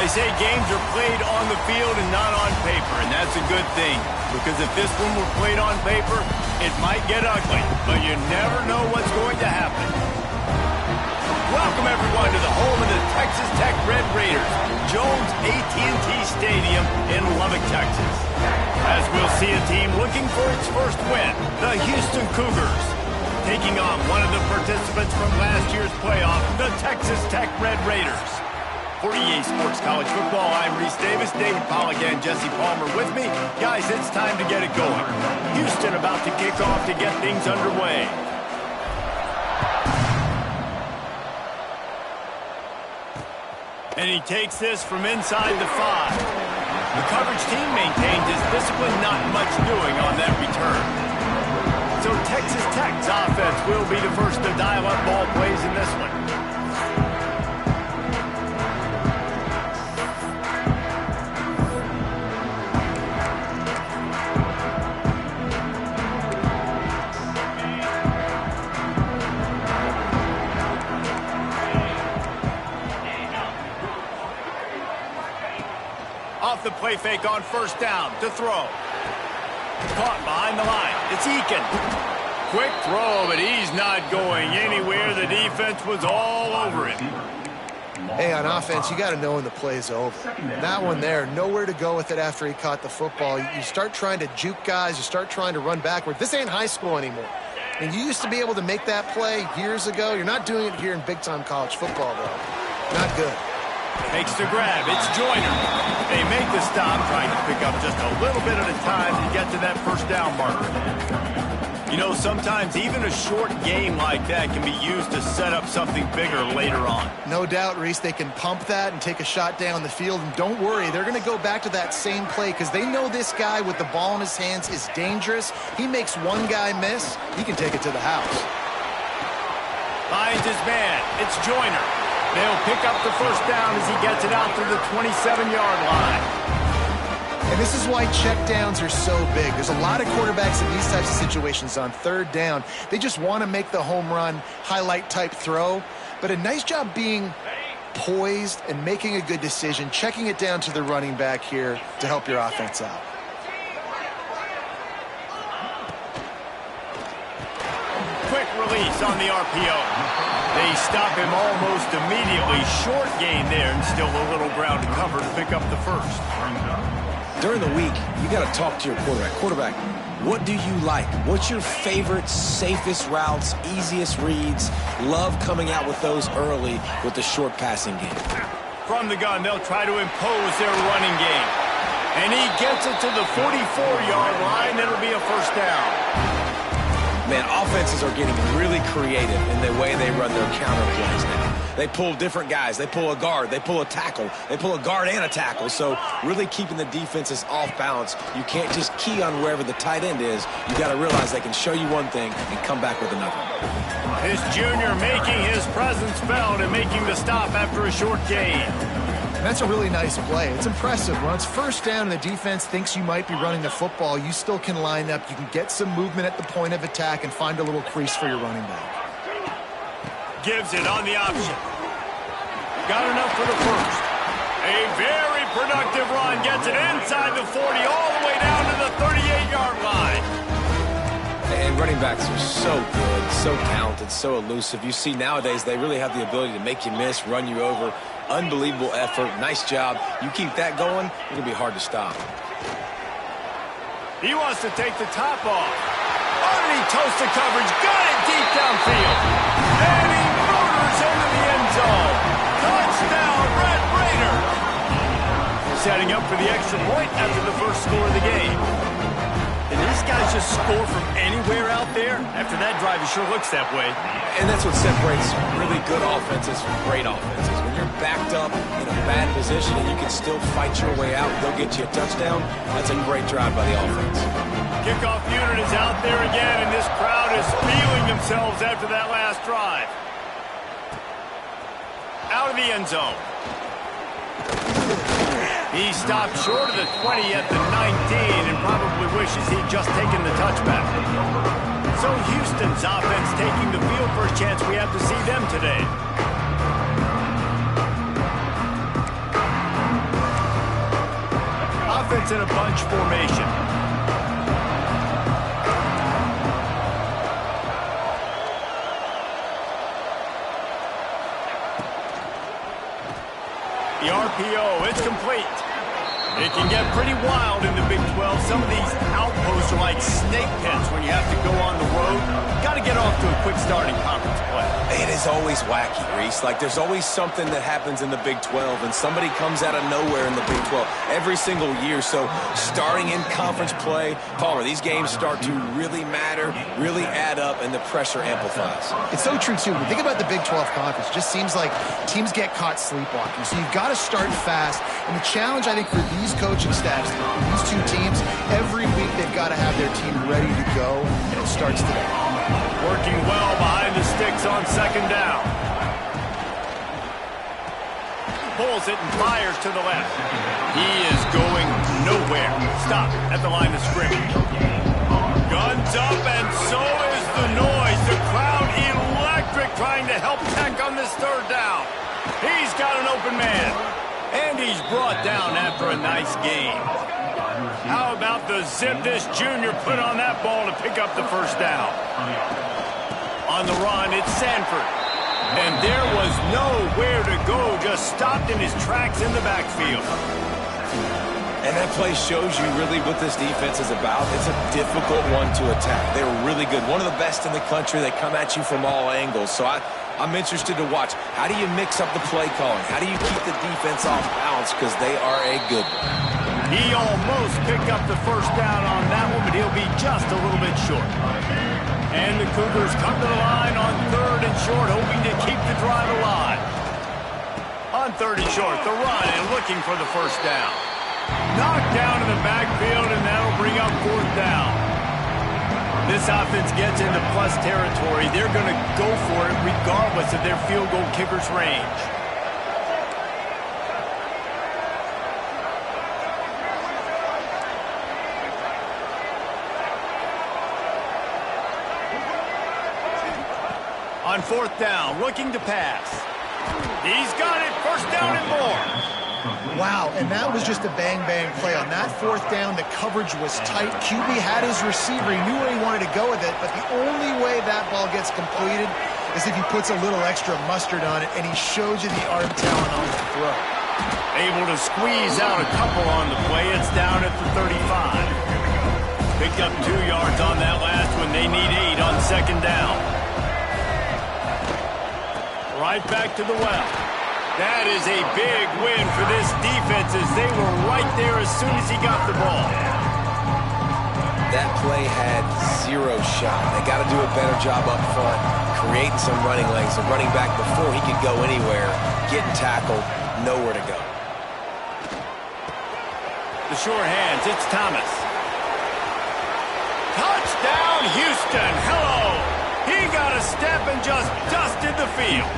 They say games are played on the field and not on paper, and that's a good thing. Because if this one were played on paper, it might get ugly, but you never know what's going to happen. Welcome, everyone, to the home of the Texas Tech Red Raiders, Jones AT&T Stadium in Lubbock, Texas. As we'll see a team looking for its first win, the Houston Cougars, taking on one of the participants from last year's playoff, the Texas Tech Red Raiders. For EA Sports College Football, I'm Reese Davis, David Pollack, and Jesse Palmer with me. Guys, it's time to get it going. Houston about to kick off to get things underway. And he takes this from inside the 5. The coverage team maintains his discipline, not much doing on that return. So Texas Tech's offense will be the first to dial up ball plays in this one. Off the play fake on first down to throw. Caught behind the line. It's Eakin. Quick throw, but he's not going anywhere. The defense was all over him. Hey, on offense, you got to know when the play's over. That one there, nowhere to go with it after he caught the football. You start trying to juke guys. You start trying to run backward. This ain't high school anymore. And you used to be able to make that play years ago. You're not doing it here in big-time college football, though. Not good. Makes the grab. It's Joyner. They make the stop, trying to pick up just a little bit at a time to get to that first down marker. You know, sometimes even a short game like that can be used to set up something bigger later on. No doubt, Reese, they can pump that and take a shot down the field. And don't worry, they're going to go back to that same play because they know this guy with the ball in his hands is dangerous. He makes one guy miss, he can take it to the house. Finds his man. It's Joyner. They'll pick up the first down as he gets it out to the 27-yard line. And this is why checkdowns are so big. There's a lot of quarterbacks in these types of situations on third down. They just want to make the home run, highlight-type throw. But a nice job being poised and making a good decision, checking it down to the running back here to help your offense out. Quick release on the RPO. They stop him almost immediately. Short gain there, and still a little ground to cover to pick up the first. During the week, you got to talk to your quarterback. Quarterback, what do you like? What's your favorite, safest routes, easiest reads? Love coming out with those early with the short passing game. From the gun, they'll try to impose their running game. And he gets it to the 44-yard line. It'll be a first down. Man, offenses are getting really creative in the way they run their counter plays now. They pull different guys. They pull a guard. They pull a tackle. They pull a guard and a tackle. So really keeping the defenses off balance. You can't just key on wherever the tight end is. You got to realize they can show you one thing and come back with another. This junior making his presence felt and making the stop after a short gain. That's a really nice play. It's impressive. When it's first down and the defense thinks you might be running the football, you still can line up. You can get some movement at the point of attack and find a little crease for your running back. Gives it on the option. Got enough for the first. A very productive run. Gets it inside the 40 all the way down to the 38-yard line. And running backs are so good, so talented, so elusive. You see nowadays they really have the ability to make you miss, run you over. Unbelievable effort. Nice job. You keep that going, it'll be hard to stop. He wants to take the top off. Underneath toasted coverage. Got it deep downfield. And he motors into the end zone. Touchdown, Red Raider. Setting up for the extra point after the first score of the game. And these guys just score from anywhere out there? After that drive, it sure looks that way. And that's what separates really good offenses from great offenses. When you're backed up in a bad position and you can still fight your way out, they'll get you a touchdown. That's a great drive by the offense. Kickoff unit is out there again, and this crowd is feeling themselves after that last drive. Out of the end zone. He stopped short of the 20 at the 19 and probably wishes he'd just taken the touchback. So Houston's offense taking the field. First chance we have to see them today. defense in a bunch formation. The RPO, it's complete. It can get pretty wild in the Big 12. Some of these outposts are like snake pits when you have to go on the road. Got to get off to a quick start in conference play. It is always wacky, Reese. Like, there's always something that happens in the Big 12, and somebody comes out of nowhere in the Big 12 every single year. So starting in conference play, Palmer, these games start to really matter, really add up, and the pressure amplifies. It's so true, too. When you think about the Big 12 conference, it just seems like teams get caught sleepwalking. So you've got to start fast. And the challenge, I think, for these coaching staffs, these two teams, every week they've got to have their team ready to go, and it starts today. Working well behind the sticks on second down. Pulls it and fires to the left. He is going nowhere. Stop at the line of scrimmage. Guns up, and so is the noise. The crowd electric, trying to help Tech on this third down. He's got an open man. And he's brought down after a nice game. How about the zip this junior put on that ball to pick up the first down? On the run, it's Sanford. And there was nowhere to go, just stopped in his tracks in the backfield. And that play shows you really what this defense is about. It's a difficult one to attack. They're really good. One of the best in the country. They come at you from all angles. So I'm interested to watch. How do you mix up the play calling? How do you keep the defense off balance? Because they are a good one. He almost picked up the first down on that one, but he'll be just a little bit short. And the Cougars come to the line on third and short, hoping to keep the drive alive. On third and short, the run and looking for the first down. Knocked down in the backfield, and that'll bring up fourth down. This offense gets into plus territory. They're going to go for it regardless of their field goal kicker's range. On fourth down, looking to pass. He's got it, first down and more. Wow, and that was just a bang-bang play. On that fourth down, the coverage was tight. QB had his receiver. He knew where he wanted to go with it, but the only way that ball gets completed is if he puts a little extra mustard on it, and he shows you the arm talent on the throw. Able to squeeze out a couple on the play. It's down at the 35. Picked up 2 yards on that last one. They need 8 on second down. Right back to the well. That is a big win for this defense as they were right there as soon as he got the ball. That play had 0 shot. They got to do a better job up front, creating some running lanes. The running back before he could go anywhere, getting tackled, nowhere to go. The short hands, it's Thomas. Touchdown, Houston. Hello. He got a step and just dusted the field.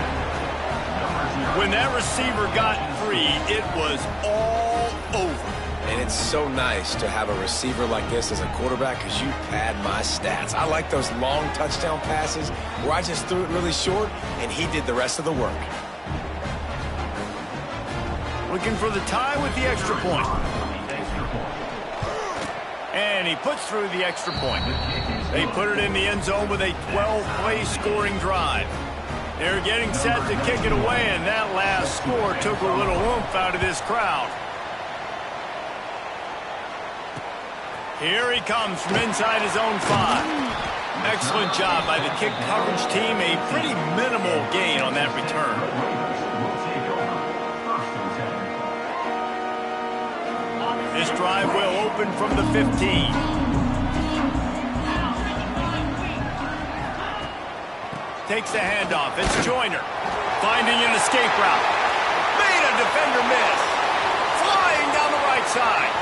When that receiver got free, it was all over. And it's so nice to have a receiver like this as a quarterback because you pad my stats. I like those long touchdown passes where I just threw it really short and he did the rest of the work. Looking for the tie with the extra point. And he puts through the extra point. They put it in the end zone with a 12-play scoring drive. They're getting set to kick it away, and that last score took a little oomph out of this crowd. Here he comes from inside his own 5. Excellent job by the kick coverage team. A pretty minimal gain on that return. This drive will open from the 15. Takes the handoff. It's Joyner. Finding an escape route. Made a defender miss. Flying down the right side.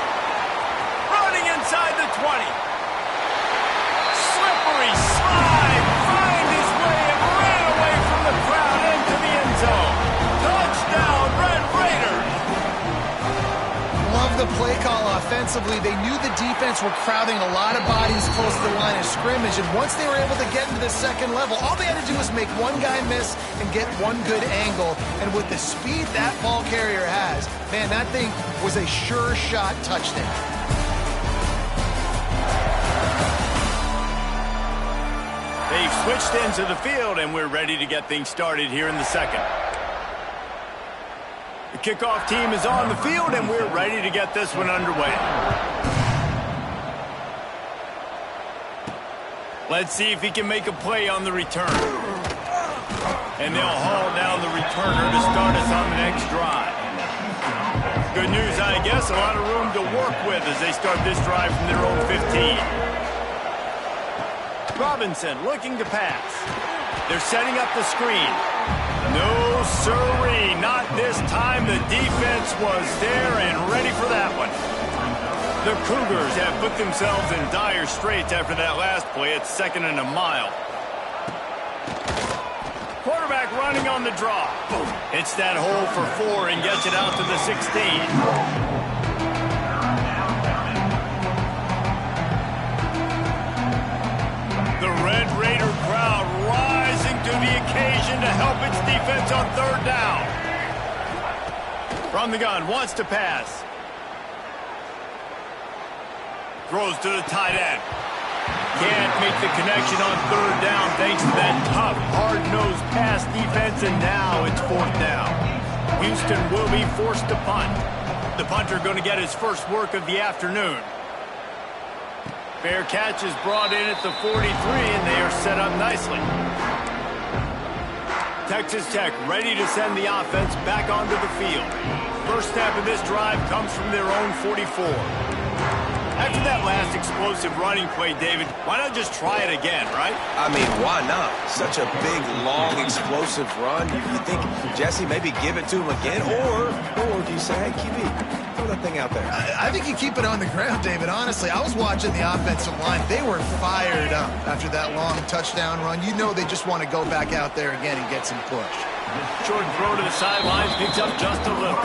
Running inside the 20. Slippery slide. Find his way and ran away from the crowd into the end zone. Touchdown, Red Raiders. Love the play call offensively. They knew the defense were crowding a lot of bodies close to the line of scrimmage, and once they were able to get into the second level, all they had to do was make one guy miss and get one good angle. And with the speed that ball carrier has, man, that thing was a sure shot touchdown. They've switched into the field, and we're ready to get things started here in the second. The kickoff team is on the field, and we're ready to get this one underway. Let's see if he can make a play on the return. And they'll haul down the returner to start us on the next drive. Good news, I guess, a lot of room to work with as they start this drive from their own 15. Robinson looking to pass. They're setting up the screen. No siree, not this time. The defense was there and ready for that one. The Cougars have put themselves in dire straits after that last play. It's 2nd and a mile. Quarterback running on the draw. Hits that hole for 4 and gets it out to the 16. The Red Raider crowd rising to the occasion to help its defense on 3rd down. From the gun, wants to pass. Throws to the tight end. Can't make the connection on 3rd down thanks to that tough, hard-nosed pass defense, and now it's 4th down. Houston will be forced to punt. The punter going to get his first work of the afternoon. Fair catch is brought in at the 43, and they are set up nicely. Texas Tech ready to send the offense back onto the field. First snap of this drive comes from their own 44. After that last explosive running play, David, why not just try it again, right? I mean, why not? Such a big, long, explosive run. You think, Jesse, maybe give it to him again? Or do you say, hey, QB, throw that thing out there? I think you keep it on the ground, David. Honestly, I was watching the offensive line. They were fired up after that long touchdown run. You know they just want to go back out there again and get some push. Short throw to the sidelines, picks up just a little.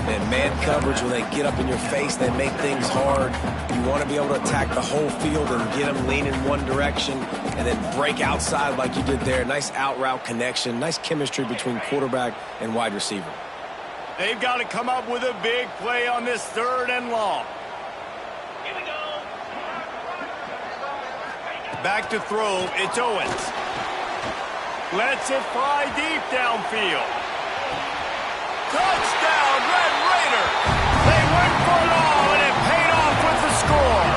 And man coverage, when they get up in your face, they make things hard. You want to be able to attack the whole field and get them leaning one direction and then break outside like you did there. Nice out route connection, nice chemistry between quarterback and wide receiver. They've got to come up with a big play on this 3rd and long. Here we go. Back to throw, it's Owens. Lets it fly deep downfield. Touchdown, Red Raider! They went for it all, and it paid off with the score.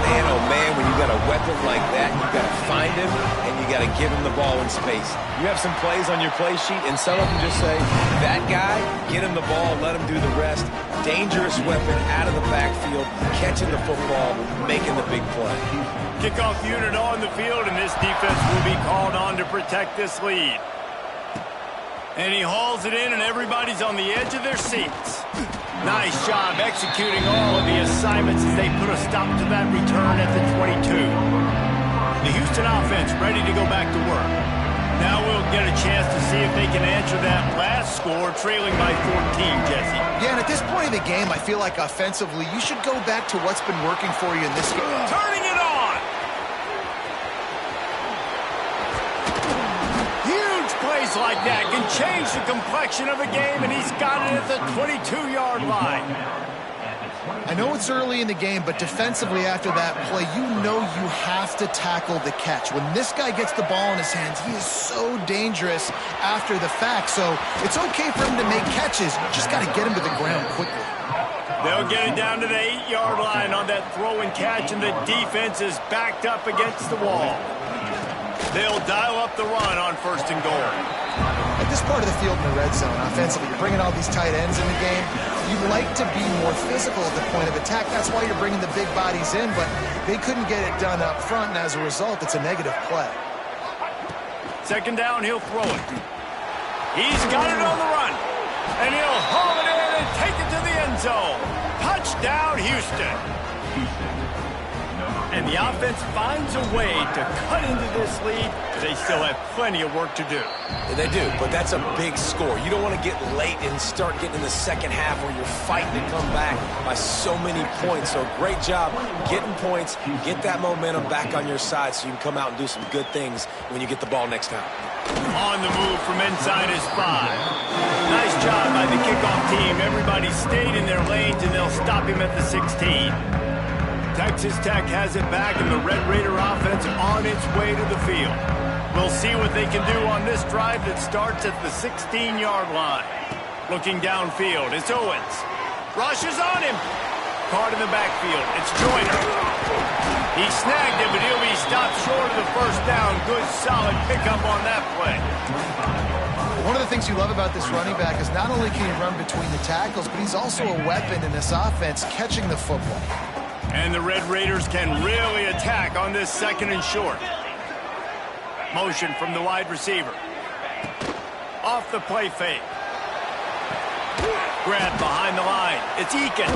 Man, oh man, when you got a weapon like that, you got to find him, and you got to give him the ball in space. You have some plays on your play sheet, and some of them just say, that guy, get him the ball, let him do the rest. Dangerous weapon out of the backfield, catching the football, making the big play. Kickoff unit on the field, and this defense will be called on to protect this lead. And he hauls it in, and everybody's on the edge of their seats. Nice job executing all of the assignments as they put a stop to that return at the 22. The Houston offense ready to go back to work. Now we'll get a chance to see if they can answer that last score, trailing by 14, Jesse. Yeah, and at this point of the game, I feel like offensively, you should go back to what's been working for you in this game. Turning it on! Plays like that can change the complexion of a game, and he's got it at the 22-yard line. I know it's early in the game, but defensively after that play, you know you have to tackle the catch. When this guy gets the ball in his hands, he is so dangerous after the fact. So it's okay for him to make catches. You just got to get him to the ground quickly. They'll get it down to the 8-yard line on that throw and catch, and the defense is backed up against the wall. They'll dial up the run on 1st and goal. At this part of the field in the red zone, offensively, you're bringing all these tight ends in the game. You'd like to be more physical at the point of attack. That's why you're bringing the big bodies in, but they couldn't get it done up front, and as a result, it's a negative play. 2nd down, he'll throw it. He's got it on the run, and he'll haul it in and take it to the end zone. Touchdown, Houston. And the offense finds a way to cut into this lead. They still have plenty of work to do. They do, but that's a big score. You don't want to get late and start getting in the second half where you're fighting to come back by so many points. So great job getting points, get that momentum back on your side so you can come out and do some good things when you get the ball next time. On the move from inside his 5. Nice job by the kickoff team. Everybody stayed in their lanes, and they'll stop him at the 16. Texas Tech has it back, and the Red Raider offense on way to the field. We'll see what they can do on this drive that starts at the 16-yard line. Looking downfield, it's Owens. Rushes on him. Caught in the backfield, it's Joyner. He snagged it, but he'll be stopped short of the first down. Good, solid pickup on that play. One of the things you love about this running back is not only can he run between the tackles, but he's also a weapon in this offense, catching the football. And the Red Raiders can really attack on this second and short. Motion from the wide receiver. Off the play fake. Grab behind the line. It's Eakin.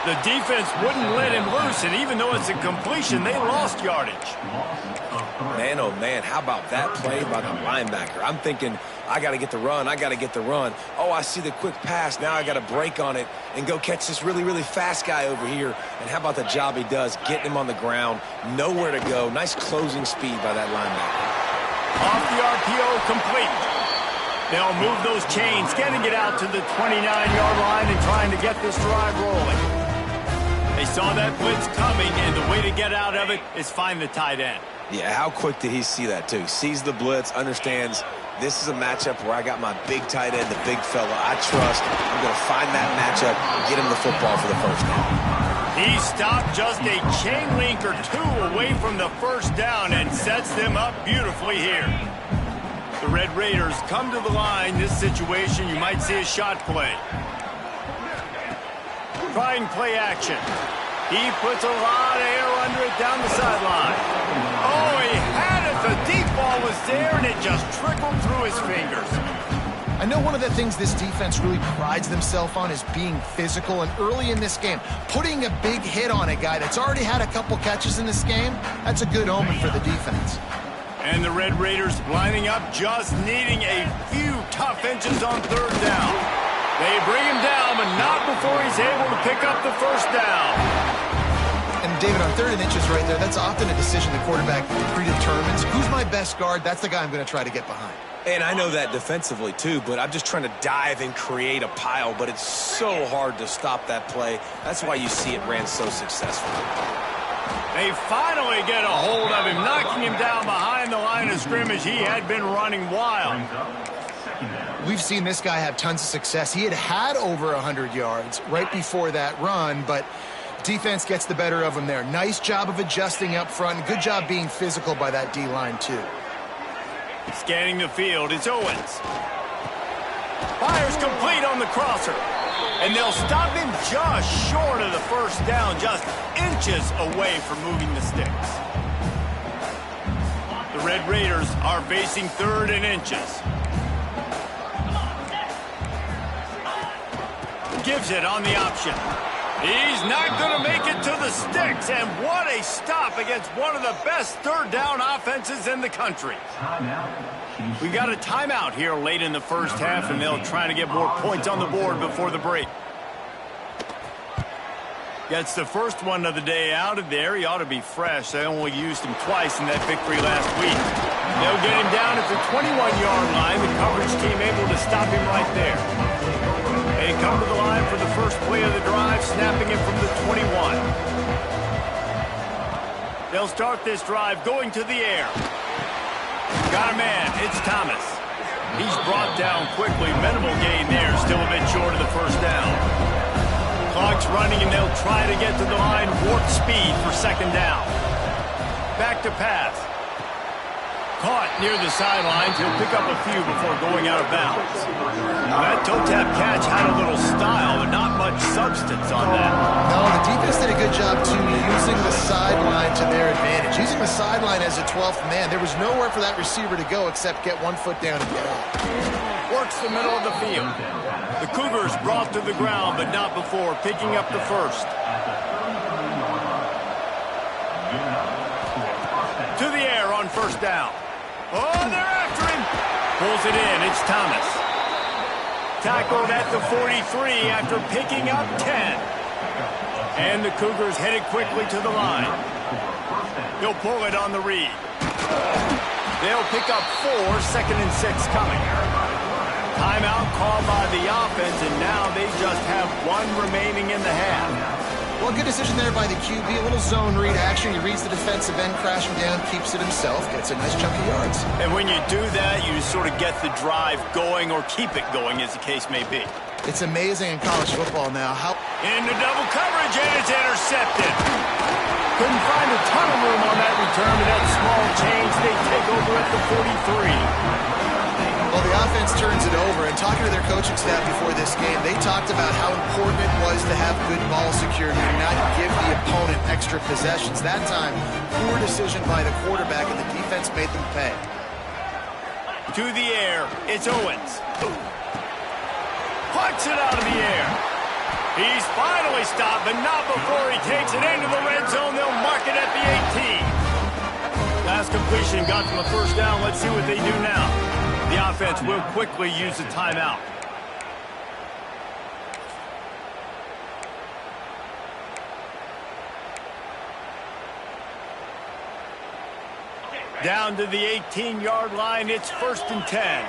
The defense wouldn't let him loose, and even though it's a completion, they lost yardage. Man, oh man, how about that play by the linebacker? I'm thinking, I got to get the run, I got to get the run. Oh, I see the quick pass, now I got to break on it and go catch this really, really fast guy over here. And how about the job he does, getting him on the ground, nowhere to go. Nice closing speed by that linebacker. Off the RPO, complete. They'll move those chains, getting it out to the 29-yard line and trying to get this drive rolling. They saw that blitz coming, and the way to get out of it is find the tight end. Yeah, how quick did he see that, too? Sees the blitz, understands this is a matchup where I got my big tight end, the big fella I trust. I'm going to find that matchup and get him the football for the first down. He stopped just a chain link or two away from the first down and sets them up beautifully here. The Red Raiders come to the line. This situation, you might see a shot play. Trying play action. He puts a lot of air under it down the sideline. Oh, he had it. The deep ball was there, and it just trickled through his fingers. I know one of the things this defense really prides themselves on is being physical, and early in this game, putting a big hit on a guy that's already had a couple catches in this game, that's a good omen for the defense. And the Red Raiders lining up, just needing a few tough inches on third down. They bring him down, but not before he's able to pick up the first down. And David, on third and inches right there, that's often a decision the quarterback predetermines. Who's my best guard? That's the guy I'm going to try to get behind. And I know that defensively, too, but I'm just trying to dive and create a pile, but it's so hard to stop that play. That's why you see it ran so successfully. They finally get a hold of him, knocking him down behind the line of scrimmage. He had been running wild. We've seen this guy have tons of success. He had over 100 yards right before that run, but defense gets the better of him there. Nice job of adjusting up front. Good job being physical by that D-line, too. Scanning the field, it's Owens. Fires complete on the crosser. And they'll stop him just short of the first down, just inches away from moving the sticks. The Red Raiders are facing third and inches. Gives it on the option. He's not going to make it to the sticks, and what a stop against one of the best third down offenses in the country. We got a timeout here late in the first half, and they'll try to get more points on the board before the break. Gets the first one of the day out of there. He ought to be fresh. They only used him twice in that victory last week. They'll get him down at the 21-yard line. The coverage team able to stop him right there. They come to the line for the first play of the drive, snapping it from the 21. They'll start this drive going to the air. Got a man. It's Thomas. He's brought down quickly. Minimal gain there. Still a bit short of the first down. Clock's running, and they'll try to get to the line. Warp speed for second down. Back to pass. Caught near the sidelines. He'll pick up a few before going out of bounds. That toe-tap catch had a little style, but not much substance on that. No, the defense did a good job, too, using the sideline to their advantage. Using the sideline as a 12th man. There was nowhere for that receiver to go except get 1 foot down and get out. Works the middle of the field. The Cougars brought to the ground, but not before picking up the first. To the air on first down. Oh, they're after him. Pulls it in. It's Thomas. Tackled at the 43 after picking up 10. And the Cougars headed quickly to the line. He'll pull it on the read. They'll pick up 4, second and 6 coming. Timeout called by the offense, and now they just have 1 remaining in the half. Well, good decision there by the QB. A little zone read action. He reads the defensive end crashing down, keeps it himself, gets a nice chunk of yards. And when you do that, you sort of get the drive going or keep it going, as the case may be. It's amazing in college football now how... Into double coverage, and it's intercepted. Couldn't find a ton of room on that return, but that small change, they take over at the 43. Well, the offense turns it over, and talking to their coaching staff before this game, they talked about how important it was to have good ball security and not give the opponent extra possessions. That time, poor decision by the quarterback, and the defense made them pay. To the air, it's Owens. Puts it out of the air. He's finally stopped, but not before he takes it into the red zone. They'll mark it at the 18. Last completion got them a first down. Let's see what they do now. The offense will quickly use the timeout. Down to the 18-yard line, it's 1st and 10.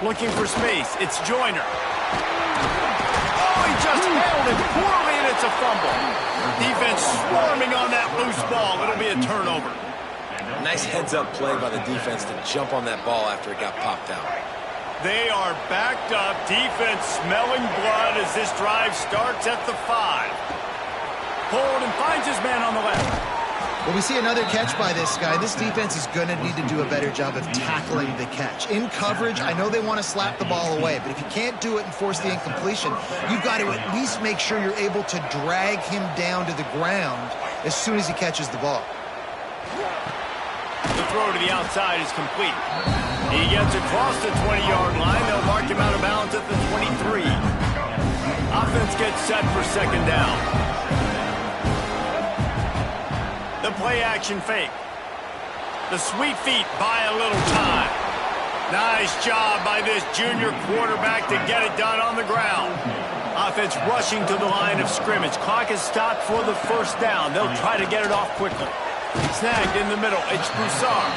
Looking for space, it's Joyner. Oh, he just held it poorly, and it's a fumble. Defense swarming on that loose ball. It'll be a turnover. Nice heads-up play by the defense to jump on that ball after it got popped out. They are backed up. Defense smelling blood as this drive starts at the 5. Hold and finds his man on the left. Well, we see another catch by this guy. This defense is going to need to do a better job of tackling the catch. In coverage, I know they want to slap the ball away, but if you can't do it and force the incompletion, you've got to at least make sure you're able to drag him down to the ground as soon as he catches the ball. The throw to the outside is complete. He gets across the 20-yard line. They'll mark him out of bounds at the 23. Offense gets set for 2nd down. The play-action fake. The sweet feet buy a little time. Nice job by this junior quarterback to get it done on the ground. Offense rushing to the line of scrimmage. Clock is stopped for the 1st down. They'll try to get it off quickly. Snagged in the middle. It's Broussard.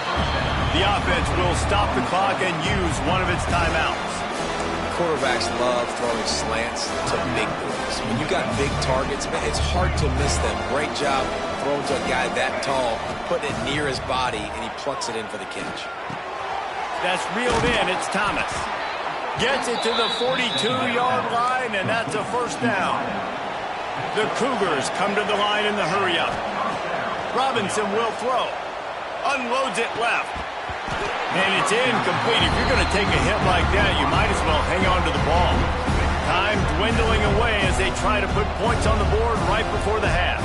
The offense will stop the clock and use one of its timeouts. Quarterbacks love throwing slants to big boys. When you got big targets, man, it's hard to miss them. Great job throwing to a guy that tall, putting it near his body, and he plucks it in for the catch. That's reeled in. It's Thomas. Gets it to the 42-yard line, and that's a 1st down. The Cougars come to the line in the hurry-up. Robinson will throw. Unloads it left. And it's incomplete. If you're going to take a hit like that, you might as well hang on to the ball. Time dwindling away as they try to put points on the board right before the half.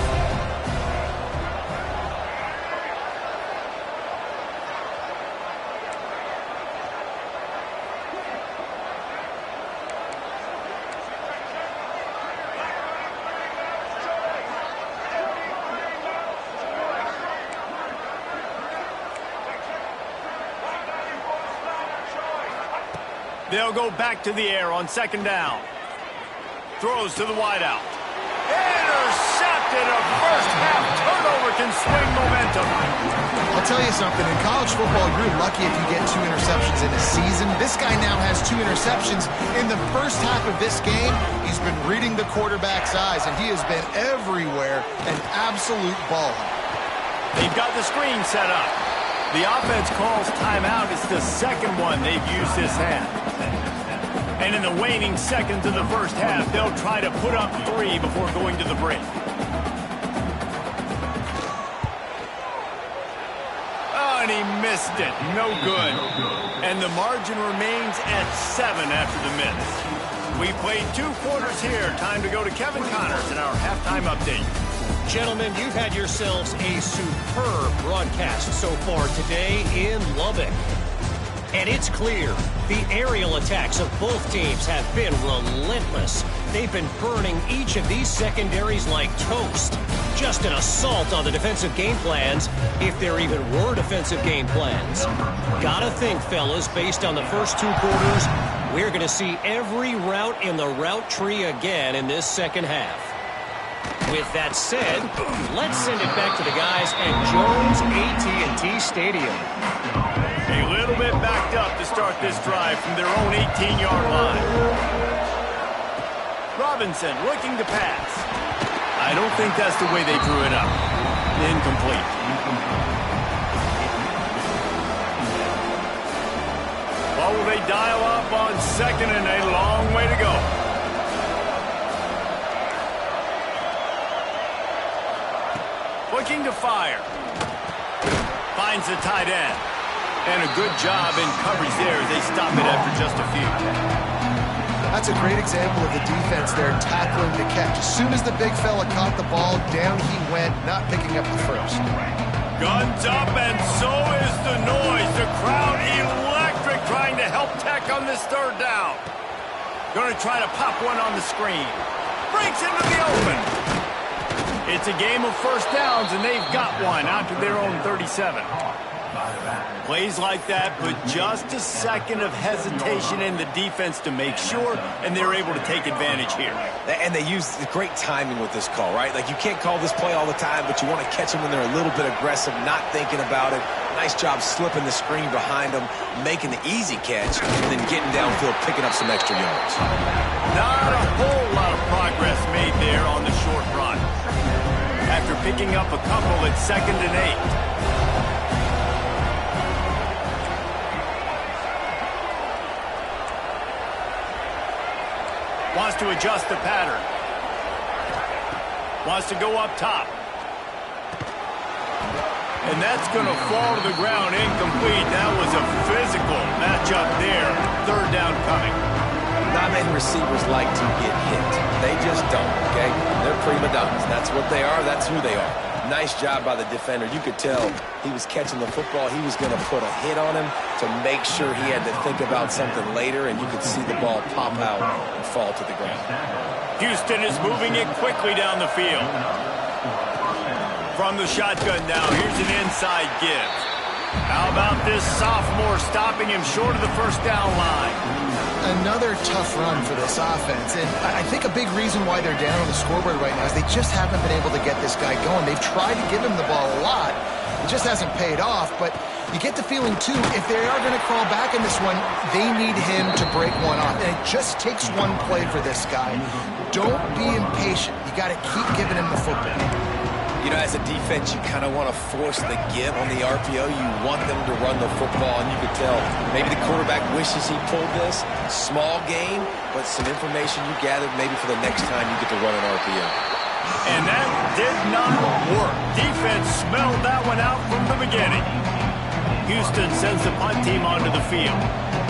They'll go back to the air on 2nd down. Throws to the wideout. Intercepted. A first-half turnover can swing momentum. I'll tell you something. In college football, you're lucky if you get 2 interceptions in a season. This guy now has 2 interceptions. In the first half of this game, he's been reading the quarterback's eyes, and he has been everywhere, an absolute ball hawk. They've got the screen set up. The offense calls timeout. It's the 2nd one they've used this half. And in the waning seconds of the first half, they'll try to put up 3 before going to the break. Oh, and he missed it. No good. And the margin remains at 7 after the miss. We played 2 quarters here. Time to go to Kevin Connors in our halftime update. Gentlemen, you've had yourselves a superb broadcast so far today in Lubbock. And it's clear the aerial attacks of both teams have been relentless. They've been burning each of these secondaries like toast. Just an assault on the defensive game plans, if there even were defensive game plans. Gotta think, fellas, based on the first 2 quarters, we're going to see every route in the route tree again in this second half. With that said, let's send it back to the guys at Jones AT&T Stadium. A little bit backed up to start this drive from their own 18-yard line. Robinson looking to pass. I don't think that's the way they drew it up. Incomplete. Well, will they dial up on second and a long way to go? Looking to fire. Finds the tight end. And a good job in coverage there as they stop it after just a few. That's a great example of the defense there tackling the catch. As soon as the big fella caught the ball, down he went, not picking up the first. Guns up, and so is the noise. The crowd electric trying to help Tech on this third down. Going to try to pop one on the screen. Breaks into the open. It's a game of first downs, and they've got one out to their own 37. Plays like that, but just a second of hesitation in the defense to make sure, and they're able to take advantage here. And they use great timing with this call, right? Like, you can't call this play all the time, but you want to catch them when they're a little bit aggressive, not thinking about it. Nice job slipping the screen behind them, making the easy catch, and then getting downfield, picking up some extra yards. Not a whole lot of progress made there on the short run. After picking up a couple at 2nd and 8. Wants to adjust the pattern. Wants to go up top. And that's going to fall to the ground incomplete. That was a physical matchup there. Third down coming. Not many receivers like to get hit. They just don't, okay? They're prima donnas. That's what they are. That's who they are. Nice job by the defender. You could tell he was catching the football. He was going to put a hit on him to make sure he had to think about something later, and you could see the ball pop out and fall to the ground. Houston is moving it quickly down the field. From the shotgun now, here's an inside give. How about this sophomore stopping him short of the first down line? Another tough run for this offense, and I think a big reason why they're down on the scoreboard right now is they just haven't been able to get this guy going. They've tried to give him the ball a lot. It just hasn't paid off, but you get the feeling, too, if they are going to crawl back in this one, they need him to break one off, and it just takes one play for this guy. Don't be impatient. You got to keep giving him the football. You know, as a defense, you kind of want to force the give on the RPO. You want them to run the football, and you could tell maybe the quarterback wishes he pulled this. Small game, but some information you gathered maybe for the next time you get to run an RPO. And that did not work. Defense smelled that one out from the beginning. Houston sends the punt team onto the field.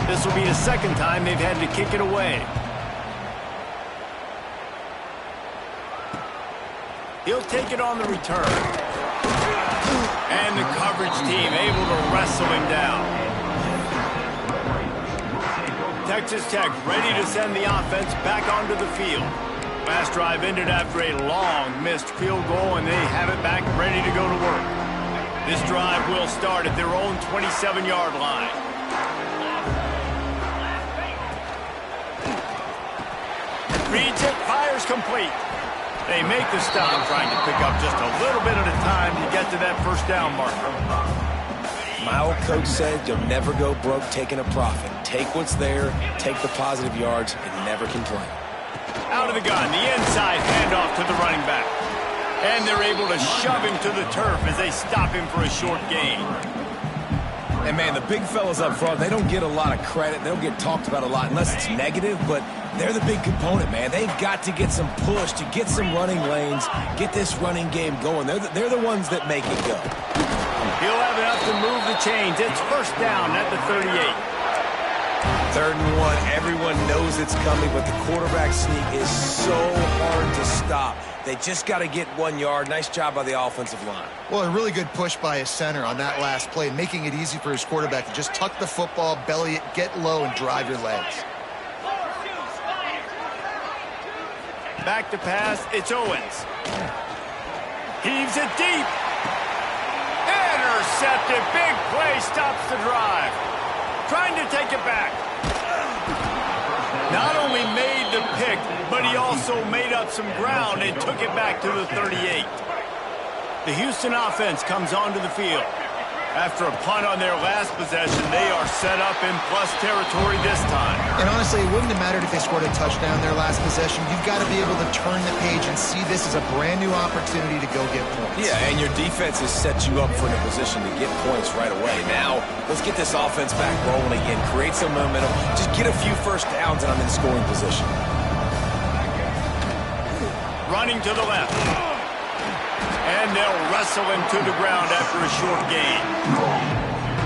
This will be the second time they've had to kick it away. He'll take it on the return. And the coverage team able to wrestle him down. Texas Tech ready to send the offense back onto the field. Last drive ended after a long missed field goal, and they have it back ready to go to work. This drive will start at their own 27-yard line. Reads it, fires complete. They make the stop, trying to pick up just a little bit at a time to get to that first down marker. My old coach said you'll never go broke taking a profit. Take what's there, take the positive yards, and never complain. Out of the gun, the inside handoff to the running back. And they're able to shove him to the turf as they stop him for a short gain. And, man, the big fellas up front, they don't get a lot of credit. They don't get talked about a lot unless it's negative, but they're the big component, man. They've got to get some push, to get some running lanes, get this running game going. They're the ones that make it go. He'll have enough to move the chains. It's first down at the 38. 3rd and 1. Everyone knows it's coming, but the quarterback sneak is so hard to stop. They just got to get 1 yard. Nice job by the offensive line. Well, a really good push by his center on that last play, making it easy for his quarterback to just tuck the football, belly it, get low, and drive your legs. Back to pass, it's Owens. Heaves it deep. Intercepted, big play, stops the drive. Trying to take it back. Not only made the pick, but he also made up some ground and took it back to the 38. The Houston offense comes onto the field. After a punt on their last possession, they are set up in plus territory this time. And honestly, it wouldn't have mattered if they scored a touchdown their last possession. You've got to be able to turn the page and see this as a brand new opportunity to go get points. Yeah, and your defense has set you up for a position to get points right away. Now, let's get this offense back rolling again, create some momentum, just get a few first downs, and I'm in scoring position. Running to the left. And they'll wrestle him to the ground after a short gain.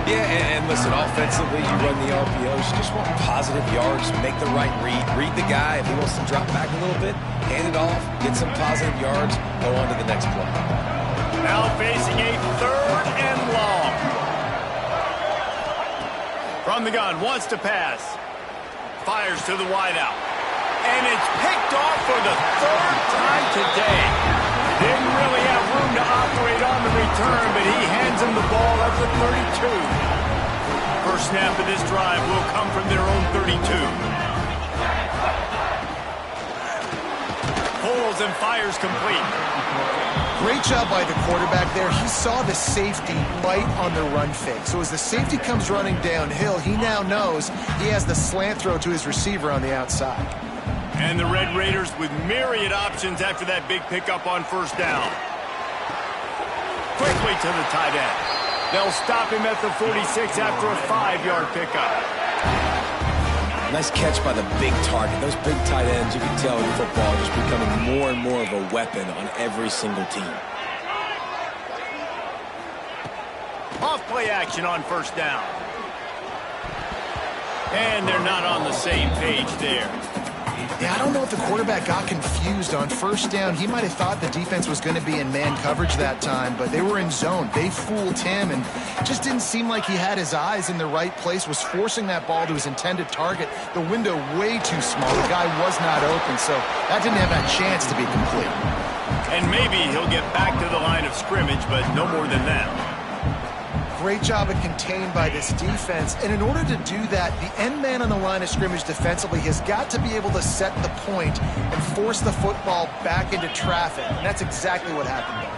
Yeah, and listen, offensively, you run the RPOs. You just want positive yards, make the right read. Read the guy. If he wants to drop back a little bit, hand it off, get some positive yards, go on to the next play. Now facing a 3rd and long. From the gun, wants to pass. Fires to the wideout. And it's picked off for the 3rd time today. Didn't really have room to operate on the return, but he hands him the ball at the 32. First snap of this drive will come from their own 32. Pulls and fires complete. Great job by the quarterback there. He saw the safety bite on the run fake. So as the safety comes running downhill, he now knows he has the slant throw to his receiver on the outside. And the Red Raiders with myriad options after that big pickup on first down. Quickly to the tight end. They'll stop him at the 46 after a 5-yard pickup. Nice catch by the big target. Those big tight ends, you can tell in football, are just becoming more and more of a weapon on every single team. Off play action on first down. And they're not on the same page there. Yeah, I don't know if the quarterback got confused on first down. He might have thought the defense was going to be in man coverage that time, but they were in zone. They fooled him, and just didn't seem like he had his eyes in the right place, was forcing that ball to his intended target. The window way too small. The guy was not open, so that didn't have that chance to be complete. And maybe he'll get back to the line of scrimmage, but no more than that. Great job of contained by this defense. And in order to do that, the end man on the line of scrimmage defensively has got to be able to set the point and force the football back into traffic. And that's exactly what happened there.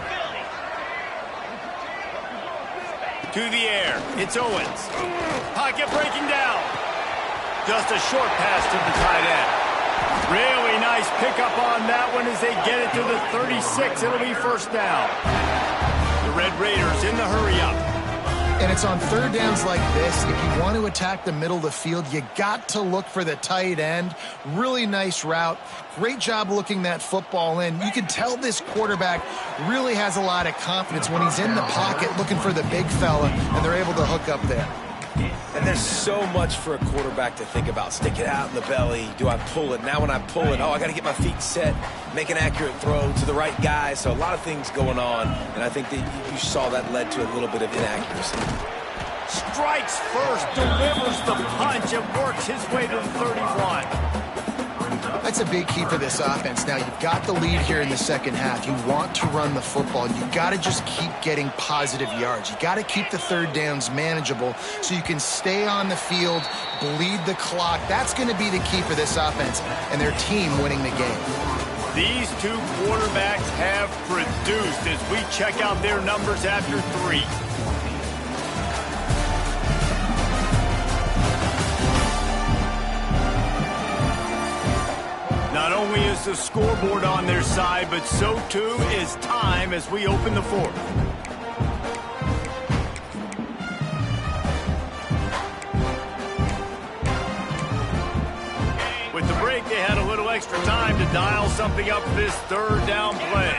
To the air, it's Owens. Pocket breaking down. Just a short pass to the tight end. Really nice pickup on that one as they get it to the 36. It'll be first down. The Red Raiders in the hurry-up. And it's on third downs like this. If you want to attack the middle of the field, you got to look for the tight end. Really nice route. Great job looking that football in. You can tell this quarterback really has a lot of confidence when he's in the pocket looking for the big fella, and they're able to hook up there. And there's so much for a quarterback to think about. Stick it out in the belly. Do I pull it? Now when I pull it, I got to get my feet set, make an accurate throw to the right guy. So a lot of things going on, and I think that you saw that led to a little bit of inaccuracy. Strikes first, delivers the punch, and works his way to the 31. That's a big key for this offense. Now, you've got the lead here in the second half. You want to run the football. You've got to just keep getting positive yards. You got to keep the third downs manageable so you can stay on the field, bleed the clock. That's going to be the key for this offense and their team winning the game. These two quarterbacks have produced as we check out their numbers after 3. Not only is the scoreboard on their side, but so too is time as we open the 4th. With the break, they had a little extra time to dial something up for this third down play.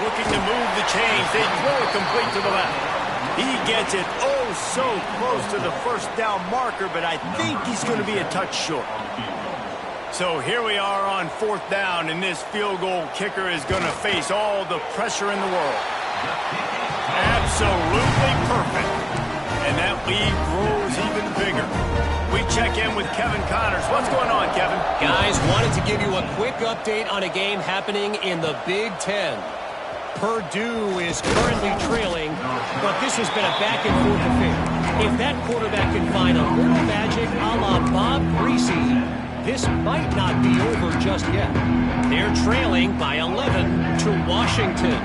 Looking to move the chains. They throw it complete to the left. He gets it so close to the first down marker, but I think he's going to be a touch short. So here we are on 4th down, and this field goal kicker is going to face all the pressure in the world. Absolutely perfect. And that lead grows even bigger. We check in with Kevin Connors. What's going on, Kevin? Guys, wanted to give you a quick update on a game happening in the Big Ten. Purdue is currently trailing, but this has been a back-and-forth affair. If that quarterback can find a little magic a la Bob Greasy, this might not be over just yet. They're trailing by 11 to Washington.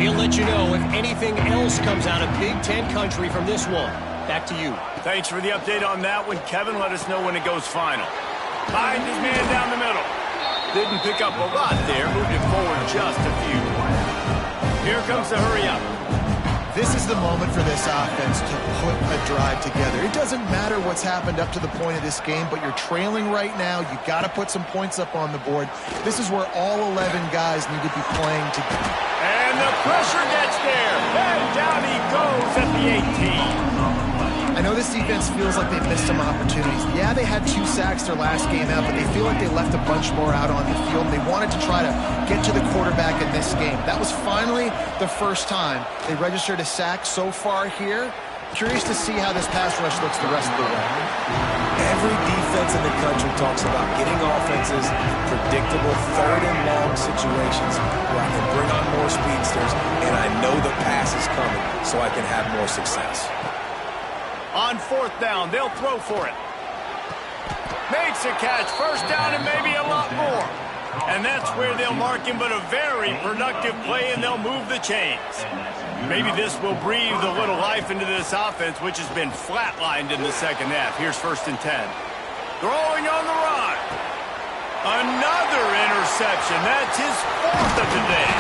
He'll let you know if anything else comes out of Big Ten country from this one. Back to you. Thanks for the update on that one, Kevin. Let us know when it goes final. Behind his man down the middle. Didn't pick up a lot there. Moved it forward just a few. Here comes the hurry up. This is the moment for this offense to put a drive together. It doesn't matter what's happened up to the point of this game, but you're trailing right now. You got to put some points up on the board. This is where all 11 guys need to be playing together. And the pressure gets there. And down he goes at the 18. I know this defense feels like they've missed some opportunities. Yeah, they had 2 sacks their last game out, but they feel like they left a bunch more out on the field, and they wanted to try to get to the quarterback in this game. That was finally the first time they registered a sack so far here. Curious to see how this pass rush looks the rest of the way. Every defense in the country talks about getting offenses predictable third and long situations where I can bring on more speedsters, and I know the pass is coming so I can have more success. On 4th down, they'll throw for it. Makes a catch, 1st down and maybe a lot more. And that's where they'll mark him, but a very productive play, and they'll move the chains. Maybe this will breathe a little life into this offense, which has been flatlined in the second half. Here's 1st and 10. Throwing on the run. Another interception. That's his 4th of the day.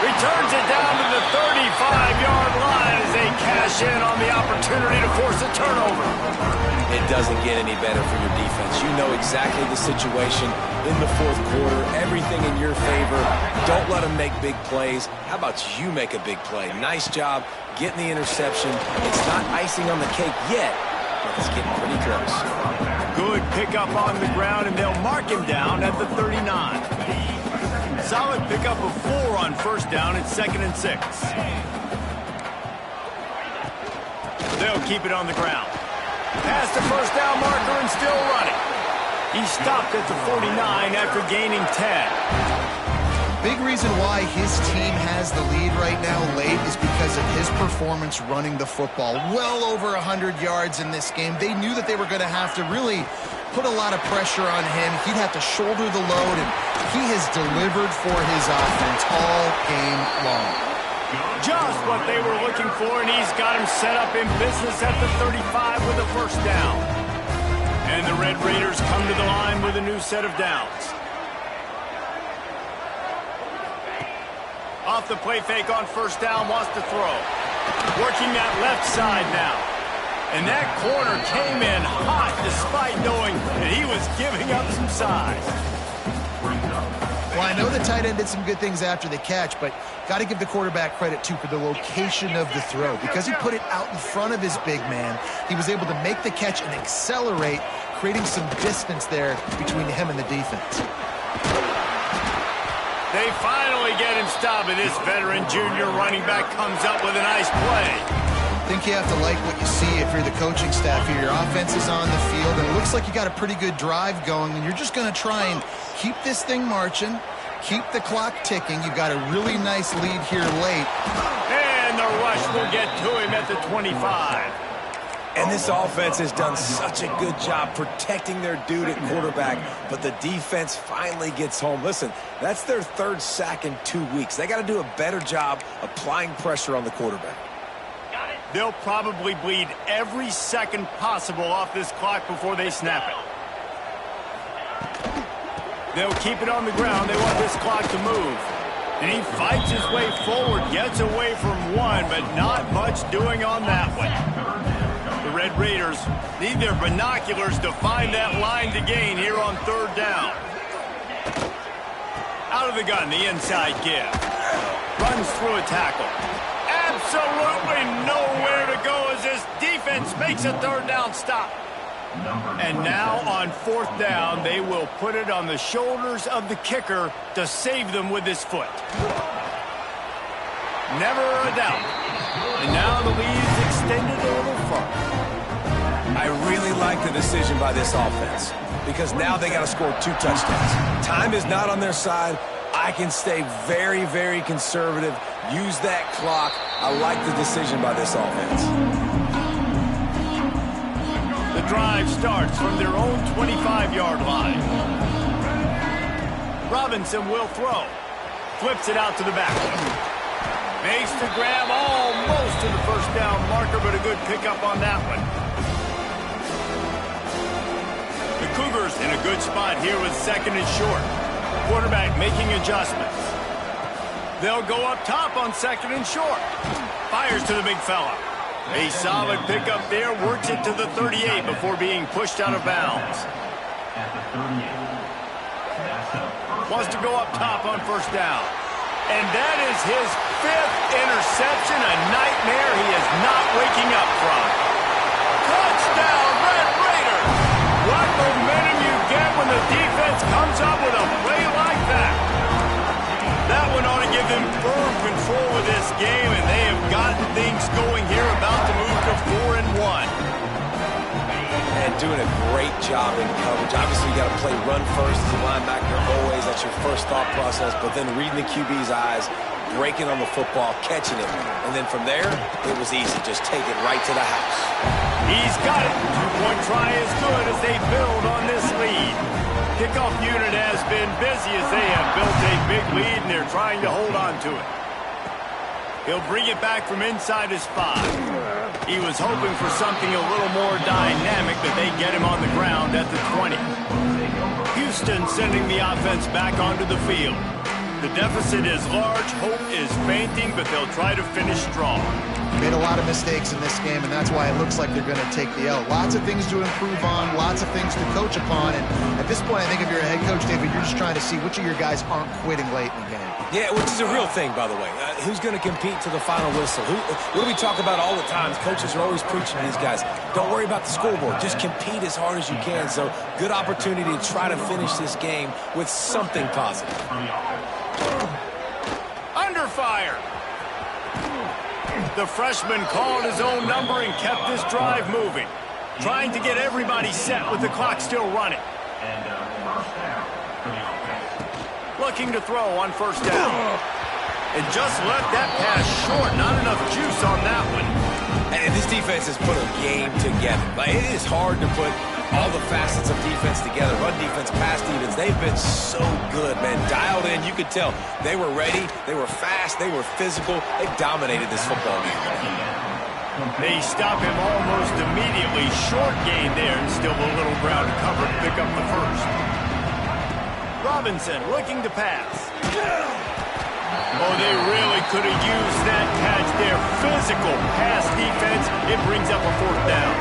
Returns it down to the 35-yard line as they cash in on the opportunity to force a turnover. It doesn't get any better for your defense. You know exactly the situation in the 4th quarter. Everything in your favor. Don't let them make big plays. How about you make a big play? Nice job getting the interception. It's not icing on the cake yet, but it's getting pretty close. Good pickup on the ground, and they'll mark him down at the 39. Solid pickup of 4 on 1st down. It's 2nd and 6. They'll keep it on the ground. Past the 1st down marker and still running. He stopped at the 49 after gaining 10. Big reason why his team has the lead right now late is because of his performance running the football. Well over 100 yards in this game. They knew that they were going to have to really put a lot of pressure on him. He'd have to shoulder the load, and he has delivered for his offense all game long. Just what they were looking for, and he's got him set up in business at the 35 with a 1st down. And the Red Raiders come to the line with a new set of downs. Off the play fake on 1st down, wants to throw. Working that left side now. And that corner came in hot despite knowing that he was giving up some size. Well, I know the tight end did some good things after the catch, but got to give the quarterback credit, too, for the location of the throw. Because he put it out in front of his big man, he was able to make the catch and accelerate, creating some distance there between him and the defense. They finally get him stopped, and this veteran junior running back comes up with a nice play. I think you have to like what you see if you're the coaching staff here. Your offense is on the field, and it looks like you got a pretty good drive going, and you're just going to try and keep this thing marching, keep the clock ticking. You've got a really nice lead here late. And the rush will get to him at the 25. And this offense has done such a good job protecting their dude at quarterback, but the defense finally gets home. Listen, that's their 3rd sack in 2 weeks. They got to do a better job applying pressure on the quarterback. They'll probably bleed every second possible off this clock before they snap it. They'll keep it on the ground. They want this clock to move. And he fights his way forward, gets away from one, but not much doing on that one. The Red Raiders need their binoculars to find that line to gain here on 3rd down. Out of the gun, the inside give. Runs through a tackle. Absolutely nowhere to go as this defense makes a 3rd down stop. And now on 4th down, they will put it on the shoulders of the kicker to save them with his foot. Never a doubt. And now the lead is extended a little further. I really like the decision by this offense because now they got to score 2 touchdowns. Time is not on their side. I can stay very, very conservative. Use that clock. I like the decision by this offense. The the drive starts from their own 25-yard line. Robinson will throw. Flips it out to the back. Makes the grab almost to the first down marker, but a good pickup on that one. The Cougars in a good spot here with second and short. Quarterback making adjustments. They'll go up top on second and short. Fires to the big fella. A solid pickup there. Works it to the 38 before being pushed out of bounds. Wants to go up top on first down. And that is his 5th interception. A nightmare he is not waking up from. Touchdown, Red Raiders! What momentum you get when the defense comes up with a play like that. That one ought to give them firm control of this game, and they have gotten things going here, about to move to 4-1. And doing a great job in coverage. Obviously, you got to play run first as a linebacker always. That's your first thought process. But then reading the QB's eyes, breaking on the football, catching it. And then from there, it was easy. Just take it right to the house. He's got it. Two-point try is good as they build on this lead. Kickoff unit has been busy as they have built a big lead, and they're trying to hold on to it. He'll bring it back from inside his 5. He was hoping for something a little more dynamic, but they get him on the ground at the 20. Houston sending the offense back onto the field. The deficit is large, hope is fainting, but they'll try to finish strong. Made a lot of mistakes in this game, and that's why it looks like they're going to take the L. Lots of things to improve on, lots of things to coach upon, and at this point, I think if you're a head coach, David, you're just trying to see which of your guys aren't quitting late in the game. Yeah, which is a real thing, by the way. Who's going to compete to the final whistle? What do we talk about all the time? Coaches are always preaching to these guys. Don't worry about the scoreboard. Just compete as hard as you can. So, good opportunity to try to finish this game with something positive. Under fire. The freshman called his own number and kept this drive moving. Trying to get everybody set with the clock still running. Looking to throw on first down. And just left that pass short. Not enough juice on that one. And this defense has put a game together. Like, it is hard to put all the facets of defense together. Run defense, pass defense. They've been so good, man. Dialed in. You could tell they were ready. They were fast. They were physical. They dominated this football game. They stop him almost immediately. Short gain there, and still a little ground to cover to pick up the first. Robinson looking to pass. Oh, they really could have used that catch there. Physical pass defense. It brings up a fourth down.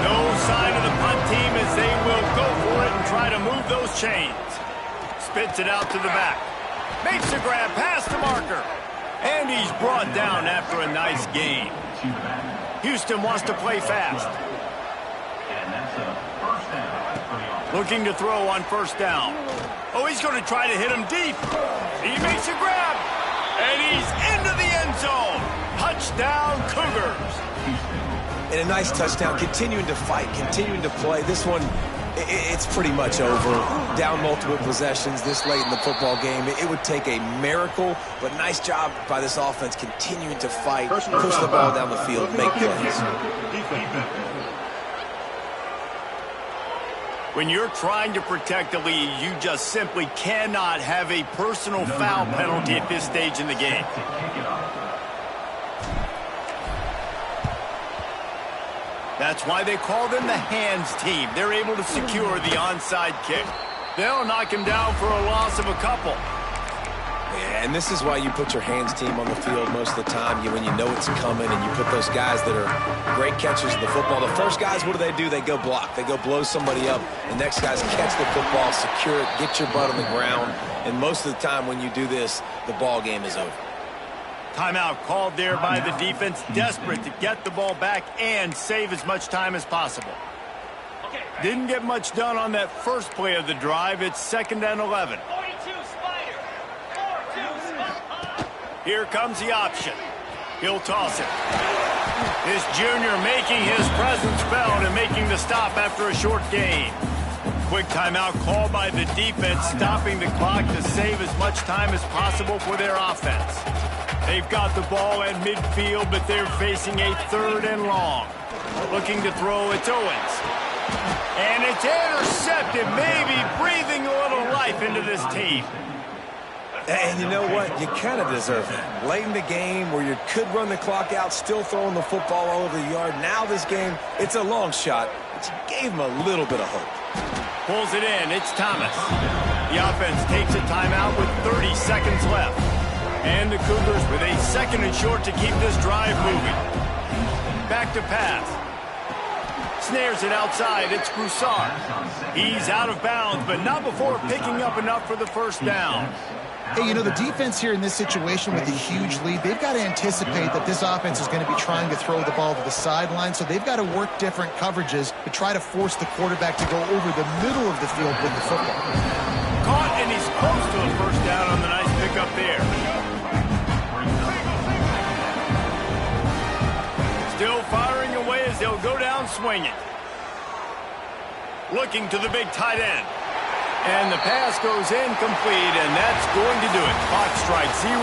No sign of the punt team as they will go for it and try to move those chains. Spits it out to the back. Makes the grab past the marker. And he's brought down after a nice gain. Houston wants to play fast. Looking to throw on first down. Oh, he's going to try to hit him deep. He makes a grab. And he's into the end zone. Touchdown, Cougars. And a nice touchdown. Continuing to fight, continuing to play. This one, it's pretty much over. Down multiple possessions this late in the football game. It would take a miracle, but nice job by this offense continuing to fight, push the ball down the field, make plays. When you're trying to protect the lead, you just simply cannot have a personal foul penalty at this stage in the game. That's why they call them the hands team. They're able to secure the onside kick. They'll knock him down for a loss of a couple. Yeah, and this is why you put your hands team on the field most of the time. When you know it's coming, and you put those guys that are great catchers of the football. The first guys, what do? They go block. They go blow somebody up. The next guys catch the football, secure it, get your butt on the ground. And most of the time when you do this, the ball game is over. Timeout called there by the defense, desperate to get the ball back and save as much time as possible. Didn't get much done on that first play of the drive. It's 2nd and 11. Here comes the option. He'll toss it. This junior making his presence felt and making the stop after a short gain. Quick timeout called by the defense, stopping the clock to save as much time as possible for their offense. They've got the ball at midfield, but they're facing a 3rd and long. Looking to throw, it's Owens. And it's intercepted, maybe breathing a little life into this team. And you know what? You kind of deserve it. Late in the game where you could run the clock out, still throwing the football all over the yard. Now this game, it's a long shot, but you gave him a little bit of hope. Pulls it in. It's Thomas. The offense takes a timeout with 30 seconds left. And the Cougars with a 2nd and short to keep this drive moving. Back to pass. Snares it outside. It's Broussard. He's out of bounds, but not before picking up enough for the first down. Hey, you know, the defense here in this situation with the huge lead, they've got to anticipate that this offense is going to be trying to throw the ball to the sideline, so they've got to work different coverages to try to force the quarterback to go over the middle of the field with the football. Caught, and he's close to a first down on the nice pickup there. Still firing away as they'll go down swinging. Looking to the big tight end. And the pass goes incomplete, and that's going to do it. Clock strikes 0.